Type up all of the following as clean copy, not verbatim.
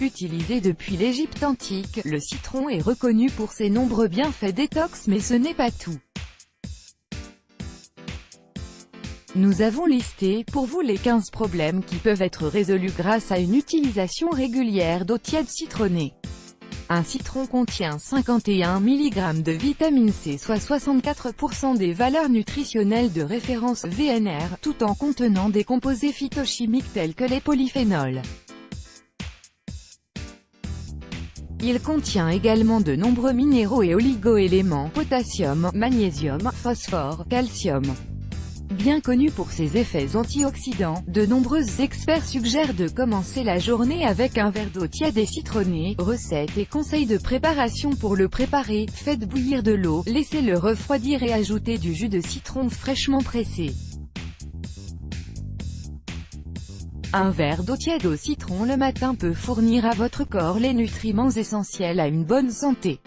Utilisé depuis l'Égypte antique, le citron est reconnu pour ses nombreux bienfaits détox, mais ce n'est pas tout. Nous avons listé, pour vous, les 15 problèmes qui peuvent être résolus grâce à une utilisation régulière d'eau tiède citronnée. Un citron contient 51 mg de vitamine C, soit 64% des valeurs nutritionnelles de référence VNR, tout en contenant des composés phytochimiques tels que les polyphénols. Il contient également de nombreux minéraux et oligo-éléments, potassium, magnésium, phosphore, calcium. Bien connu pour ses effets antioxydants, de nombreux experts suggèrent de commencer la journée avec un verre d'eau tiède et citronnée. Recettes et conseils de préparation pour le préparer: faites bouillir de l'eau, laissez-le refroidir et ajoutez du jus de citron fraîchement pressé. Un verre d'eau tiède au citron le matin peut fournir à votre corps les nutriments essentiels à une bonne santé.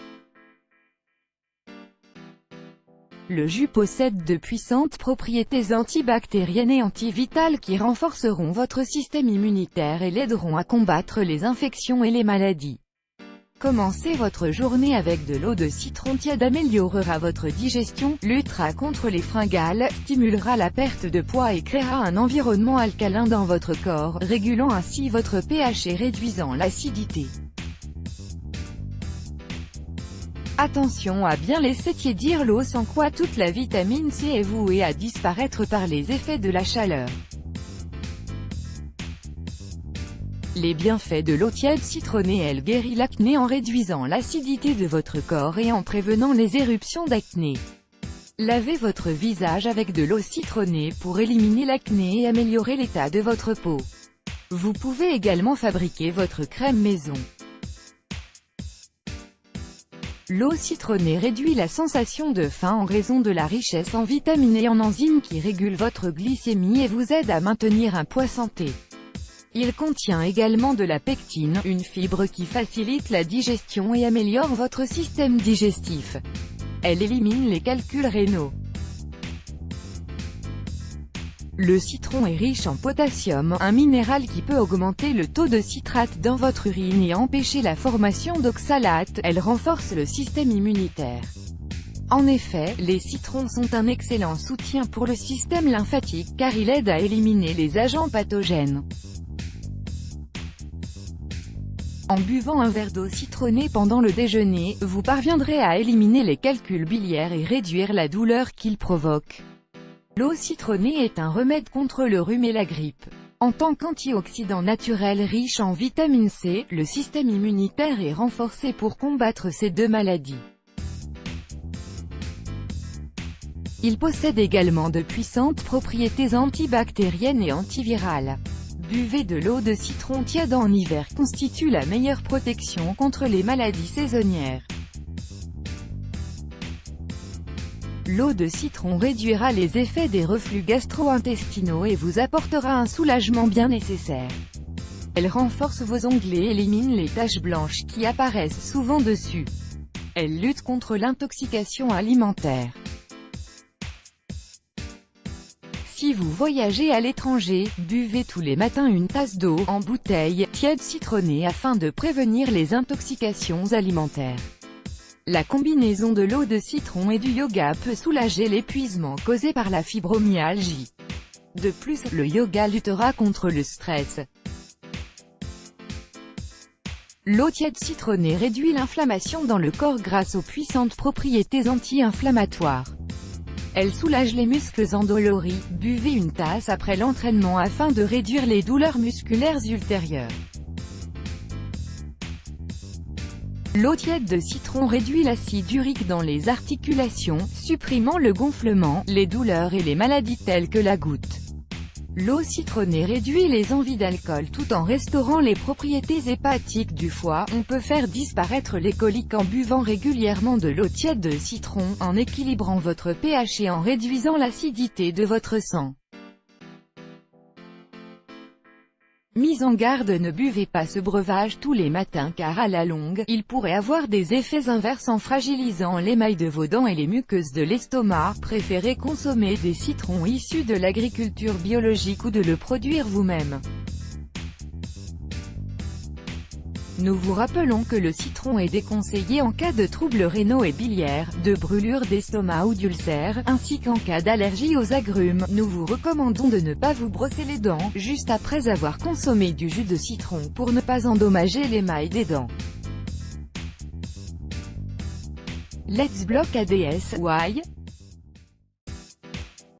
Le jus possède de puissantes propriétés antibactériennes et antivitales qui renforceront votre système immunitaire et l'aideront à combattre les infections et les maladies. Commencez votre journée avec de l'eau de citron tiède améliorera votre digestion, luttera contre les fringales, stimulera la perte de poids et créera un environnement alcalin dans votre corps, régulant ainsi votre pH et réduisant l'acidité. Attention à bien laisser tiédir l'eau, sans quoi toute la vitamine C est vouée à disparaître par les effets de la chaleur. Les bienfaits de l'eau tiède citronnée: elle guérit l'acné en réduisant l'acidité de votre corps et en prévenant les éruptions d'acné. Lavez votre visage avec de l'eau citronnée pour éliminer l'acné et améliorer l'état de votre peau. Vous pouvez également fabriquer votre crème maison. L'eau citronnée réduit la sensation de faim en raison de la richesse en vitamines et en enzymes qui régulent votre glycémie et vous aident à maintenir un poids santé. Il contient également de la pectine, une fibre qui facilite la digestion et améliore votre système digestif. Elle élimine les calculs rénaux. Le citron est riche en potassium, un minéral qui peut augmenter le taux de citrate dans votre urine et empêcher la formation d'oxalates. Elle renforce le système immunitaire. En effet, les citrons sont un excellent soutien pour le système lymphatique car il aide à éliminer les agents pathogènes. En buvant un verre d'eau citronnée pendant le déjeuner, vous parviendrez à éliminer les calculs biliaires et réduire la douleur qu'il provoque. L'eau citronnée est un remède contre le rhume et la grippe. En tant qu'antioxydant naturel riche en vitamine C, le système immunitaire est renforcé pour combattre ces deux maladies. Il possède également de puissantes propriétés antibactériennes et antivirales. Buvez de l'eau de citron tiède en hiver constitue la meilleure protection contre les maladies saisonnières. L'eau de citron réduira les effets des reflux gastro-intestinaux et vous apportera un soulagement bien nécessaire. Elle renforce vos ongles et élimine les taches blanches qui apparaissent souvent dessus. Elle lutte contre l'intoxication alimentaire. Si vous voyagez à l'étranger, buvez tous les matins une tasse d'eau, en bouteille, tiède citronnée afin de prévenir les intoxications alimentaires. La combinaison de l'eau de citron et du yoga peut soulager l'épuisement causé par la fibromyalgie. De plus, le yoga luttera contre le stress. L'eau tiède citronnée réduit l'inflammation dans le corps grâce aux puissantes propriétés anti-inflammatoires. Elle soulage les muscles endoloris. Buvez une tasse après l'entraînement afin de réduire les douleurs musculaires ultérieures. L'eau tiède de citron réduit l'acide urique dans les articulations, supprimant le gonflement, les douleurs et les maladies telles que la goutte. L'eau citronnée réduit les envies d'alcool tout en restaurant les propriétés hépatiques du foie. On peut faire disparaître les coliques en buvant régulièrement de l'eau tiède de citron, en équilibrant votre pH et en réduisant l'acidité de votre sang. Mise en garde: ne buvez pas ce breuvage tous les matins car à la longue, il pourrait avoir des effets inverses en fragilisant l'émail de vos dents et les muqueuses de l'estomac. Préférez consommer des citrons issus de l'agriculture biologique ou de le produire vous-même. Nous vous rappelons que le citron est déconseillé en cas de troubles rénaux et biliaires, de brûlures d'estomac ou d'ulcères, ainsi qu'en cas d'allergie aux agrumes. Nous vous recommandons de ne pas vous brosser les dents, juste après avoir consommé du jus de citron, pour ne pas endommager l'émail des dents. Let's block ADS, why?